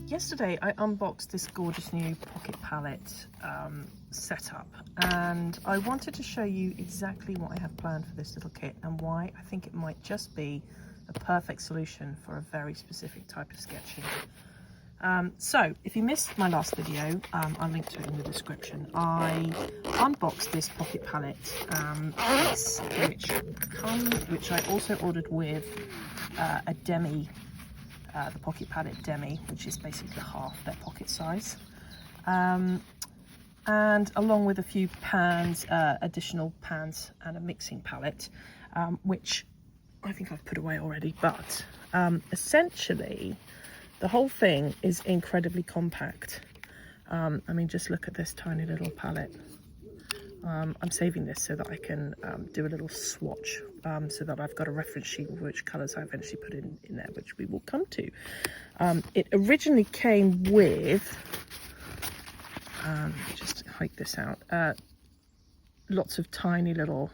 Yesterday I unboxed this gorgeous new pocket palette setup, and I wanted to show you exactly what I have planned for this little kit and why I think it might just be a perfect solution for a very specific type of sketching. So if you missed my last video, I'll link to it in the description. I unboxed this pocket palette which I also ordered with a Demi, the pocket palette Demi, which is basically half their pocket size, and along with a few pans, additional pans, and a mixing palette, which I think I've put away already, but essentially the whole thing is incredibly compact. I mean, just look at this tiny little palette. I'm saving this so that I can do a little swatch, so that I've got a reference sheet of which colours I eventually put in there, which we will come to. It originally came with, just hike this out, lots of tiny little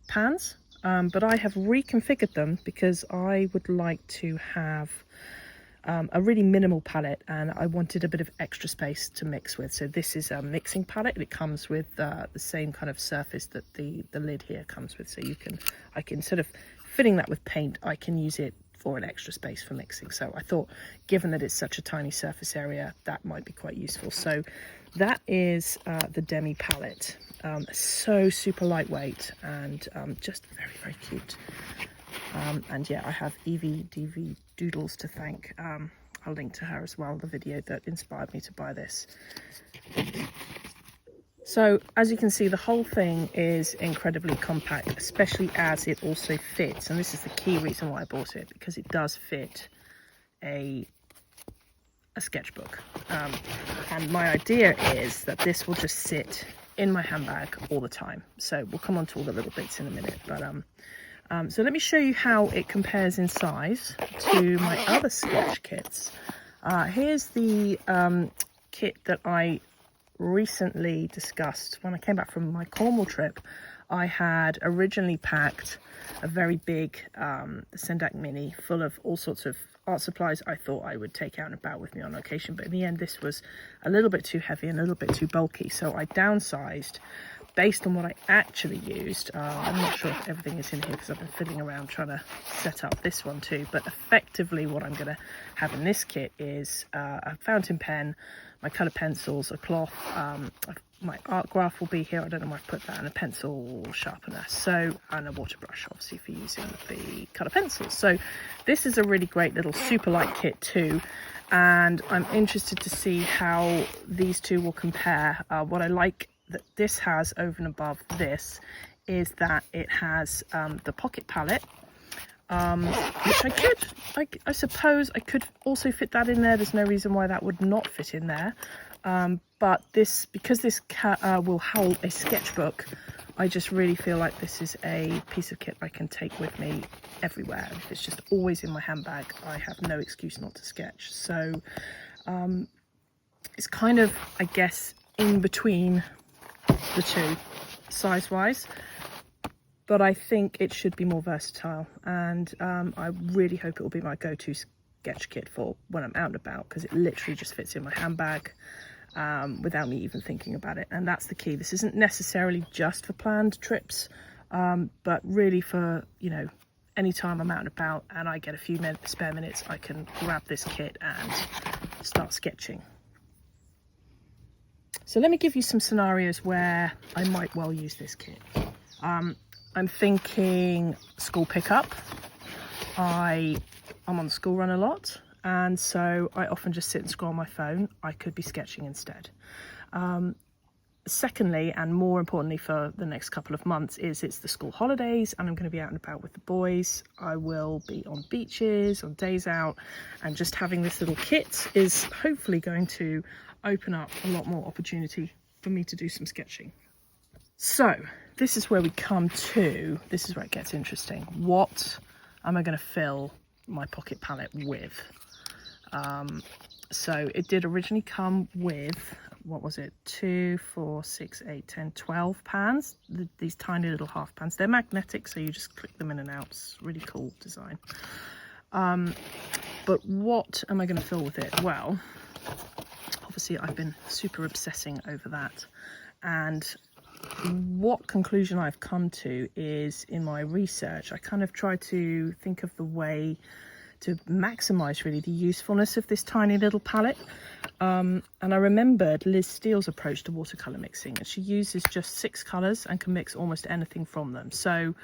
pans, but I have reconfigured them because I would like to have a really minimal palette, and I wanted a bit of extra space to mix with. So this is a mixing palette, and it comes with the same kind of surface that the lid here comes with. So I can instead of filling that with paint, I can use it for an extra space for mixing. So I thought, given that it's such a tiny surface area, that might be quite useful. So that is the Demi palette. So super lightweight and just very, very cute. And yeah, I have Evie DV Doodles to thank. I'll link to her as well, the video that inspired me to buy this. So as you can see, the whole thing is incredibly compact, especially as it also fits. And this is the key reason why I bought it, because it does fit a sketchbook. And my idea is that this will just sit in my handbag all the time. So we'll come on to all the little bits in a minute, but so let me show you how it compares in size to my other sketch kits. Here's the kit that I recently discussed when I came back from my Cornwall trip. I had originally packed a very big Sendak Mini full of all sorts of art supplies I thought I would take out and about with me on location, but in the end this was a little bit too heavy and a little bit too bulky, so I downsized based on what I actually used. I'm not sure if everything is in here because I've been fiddling around trying to set up this one too, but effectively what I'm going to have in this kit is a fountain pen, my colour pencils, a cloth, my art graph will be here, I don't know where I've put that, and a pencil sharpener, so, and a water brush obviously for using the colour pencils. So this is a really great little super light kit too, and I'm interested to see how these two will compare. What I like that this has over and above this is that it has the pocket palette, which I suppose I could also fit that in there. There's no reason why that would not fit in there, but because this will hold a sketchbook, I just really feel like this is a piece of kit I can take with me everywhere. If it's just always in my handbag, I have no excuse not to sketch. So it's kind of, I guess, in between the two size wise, but I think it should be more versatile, and I really hope it will be my go-to sketch kit for when I'm out and about, because it literally just fits in my handbag without me even thinking about it. And that's the key. This isn't necessarily just for planned trips, but really for, you know, anytime I'm out and about and I get a few spare minutes, I can grab this kit and start sketching. So let me give you some scenarios where I might well use this kit. I'm thinking school pickup. I'm on the school run a lot, and so I often just sit and scroll on my phone. I could be sketching instead. Secondly, and more importantly for the next couple of months, it's the school holidays and I'm going to be out and about with the boys. I will be on beaches, on days out, and just having this little kit is hopefully going to open up a lot more opportunity for me to do some sketching. So this is where we come to, this is where it gets interesting. What am I going to fill my pocket palette with? So it did originally come with, what was it, 2, 4, 6, 8, 10, 12 pans, these tiny little half pans. They're magnetic, so you just click them in and out. It's really cool design. But what am I going to fill with it? Well, obviously I've been super obsessing over that, and what conclusion I've come to is, in my research, I kind of try to think of the way to maximize really the usefulness of this tiny little palette. And I remembered Liz Steele's approach to watercolor mixing, and she uses just 6 colors and can mix almost anything from them. So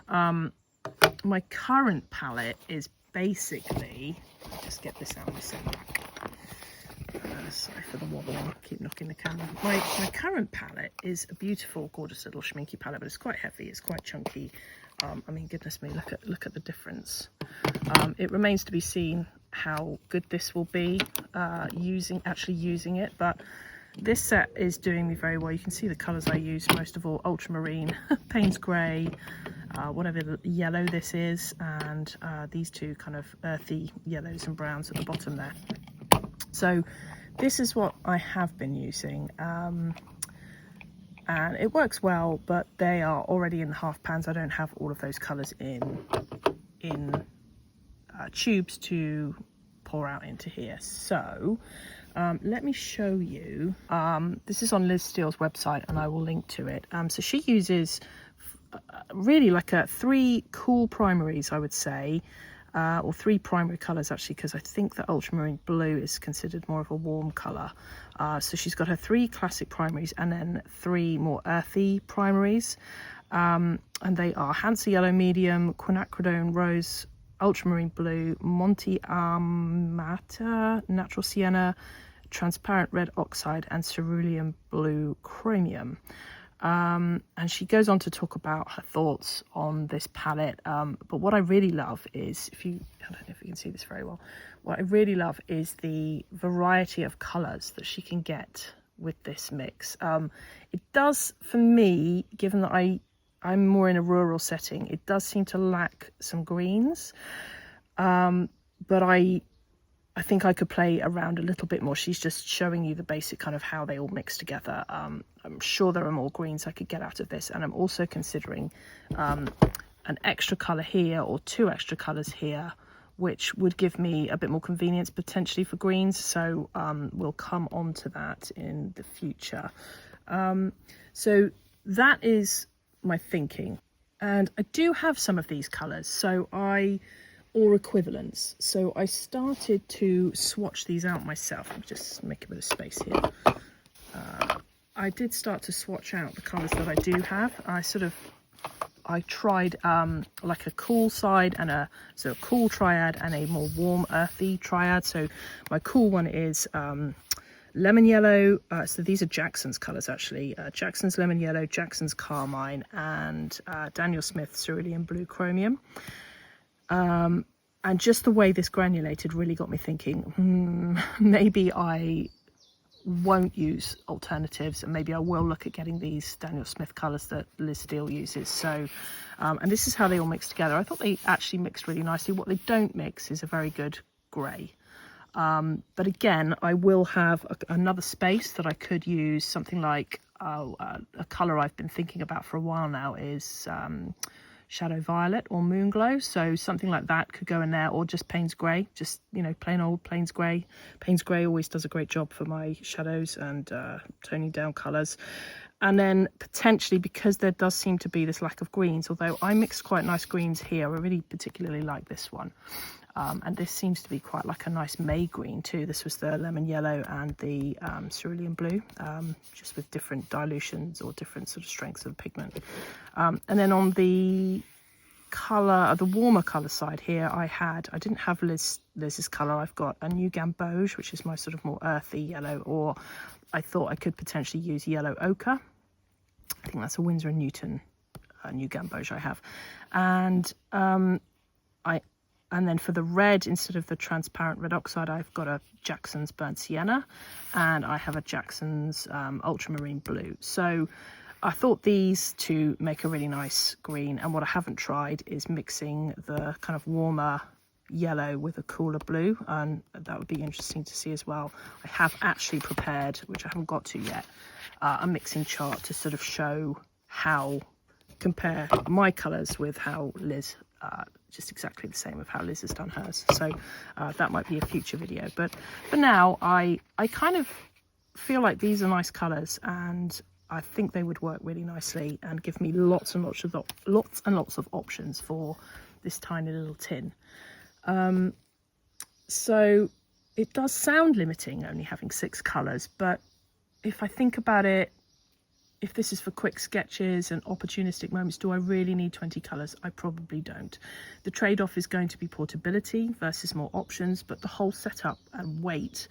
my current palette is basically, just get this out of my set back. Sorry for the wobbling, I keep knocking the camera. My current palette is a beautiful, gorgeous little schminky palette, but it's quite heavy, it's quite chunky. I mean, goodness me, look at the difference. It remains to be seen how good this will be actually using it, but this set is doing me very well. You can see the colours I use, most of all ultramarine, Payne's grey, whatever yellow this is, and these two kind of earthy yellows and browns at the bottom there. So this is what I have been using, and it works well, but they are already in the half pans. I don't have all of those colours in tubes to pour out into here. So let me show you. This is on Liz Steele's website, and I will link to it. So she uses really like 3 cool primaries, I would say. Or 3 primary colours actually, because I think that ultramarine blue is considered more of a warm colour. So she's got her 3 classic primaries and then 3 more earthy primaries. And they are Hansa Yellow Medium, Quinacridone Rose, Ultramarine Blue, Monte Armata, Natural Sienna, Transparent Red Oxide, and Cerulean Blue Chromium. And she goes on to talk about her thoughts on this palette, but what I really love is, I don't know if you can see this very well, what I really love is the variety of colours that she can get with this mix. It does, for me, given that I'm more in a rural setting, it does seem to lack some greens, but I think I could play around a little bit more. She's just showing you the basic kind of how they all mix together. I'm sure there are more greens I could get out of this, and I'm also considering an extra colour here or 2 extra colours here, which would give me a bit more convenience potentially for greens. So we'll come on to that in the future. So that is my thinking, and I do have some of these colours, or equivalents. So I started to swatch these out myself. Let me just make a bit of space here. I did start to swatch out the colours that I do have. I tried like a cool side and a cool triad and a more warm earthy triad. So my cool one is lemon yellow. So these are Jackson's colours actually. Jackson's lemon yellow, Jackson's carmine, and Daniel Smith cerulean blue chromium. And just the way this granulated really got me thinking, maybe I won't use alternatives, and maybe I will look at getting these Daniel Smith colours that Liz Steele uses. So, and this is how they all mix together. I thought they actually mixed really nicely. What they don't mix is a very good grey. But again, I will have another space that I could use something like a colour I've been thinking about for a while now is Shadow Violet or Moon Glow. So something like that could go in there, or just Payne's Grey, just, you know, plain old Payne's Grey. Payne's Grey always does a great job for my shadows and toning down colours. And then potentially, because there does seem to be this lack of greens, although I mixed quite nice greens here, I really particularly like this one. And this seems to be quite like a nice May green too. This was the lemon yellow and the cerulean blue, just with different dilutions or different sort of strengths of the pigment. And then on the colour, the warmer colour side here, I didn't have Liz's colour. I've got a new gamboge, which is my sort of more earthy yellow, or I thought I could potentially use yellow ochre. I think that's a Winsor & Newton new gamboge I have. And then for the red, instead of the transparent red oxide, I've got a Jackson's burnt sienna, and I have a Jackson's ultramarine blue. So I thought these two make a really nice green, and what I haven't tried is mixing the kind of warmer yellow with a cooler blue, and that would be interesting to see as well. I have actually prepared, which I haven't got to yet, a mixing chart to sort of show how compare my colours with how Liz just exactly the same of how Liz has done hers. So that might be a future video. But for now, I kind of feel like these are nice colours, and I think they would work really nicely and give me lots and lots of options for this tiny little tin. So it does sound limiting only having 6 colours, but if I think about it, if this is for quick sketches and opportunistic moments, do I really need 20 colours? I probably don't. The trade-off is going to be portability versus more options, but the whole setup and weight,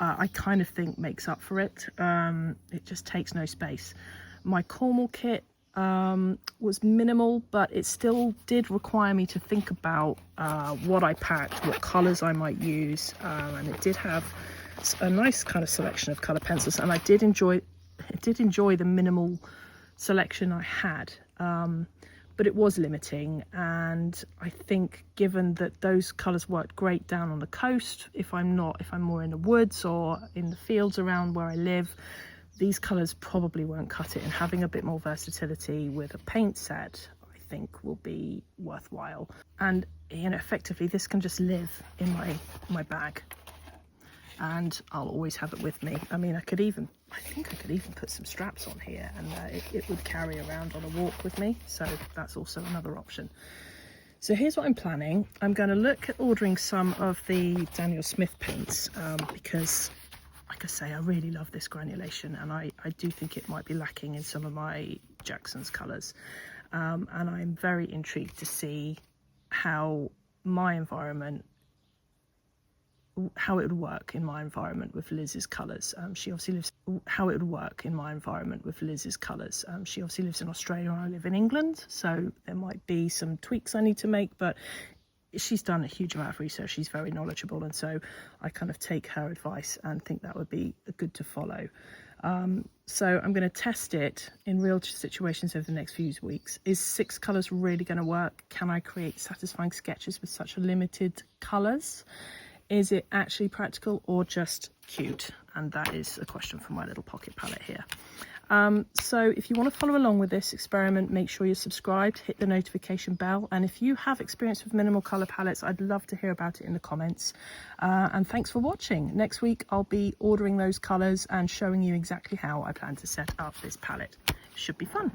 I kind of think makes up for it. It just takes no space. My Cornwall kit was minimal, but it still did require me to think about what I packed, what colours I might use, and it did have a nice kind of selection of colour pencils, and I did enjoy the minimal selection I had, but it was limiting. And I think given that those colours worked great down on the coast, if I'm more in the woods or in the fields around where I live, these colours probably won't cut it, and having a bit more versatility with a paint set I think will be worthwhile. And you know, effectively this can just live in my bag, and I'll always have it with me. I mean, I think I could even put some straps on here, and it would carry around on a walk with me, so that's also another option. So here's what I'm planning. I'm going to look at ordering some of the Daniel Smith paints, because like I say, I really love this granulation, and I do think it might be lacking in some of my Jackson's colours, and I'm very intrigued to see how it would work in my environment with Liz's colours. She obviously lives in Australia and I live in England, so there might be some tweaks I need to make, but she's done a huge amount of research. She's very knowledgeable, and so I kind of take her advice and think that would be good to follow. So I'm going to test it in real situations over the next few weeks. Is 6 colours really going to work? Can I create satisfying sketches with such limited colours? Is it actually practical or just cute? And that is a question from my little pocket palette here. So if you want to follow along with this experiment, make sure you're subscribed, hit the notification bell. And if you have experience with minimal colour palettes, I'd love to hear about it in the comments. And thanks for watching. Next week, I'll be ordering those colours and showing you exactly how I plan to set up this palette. Should be fun.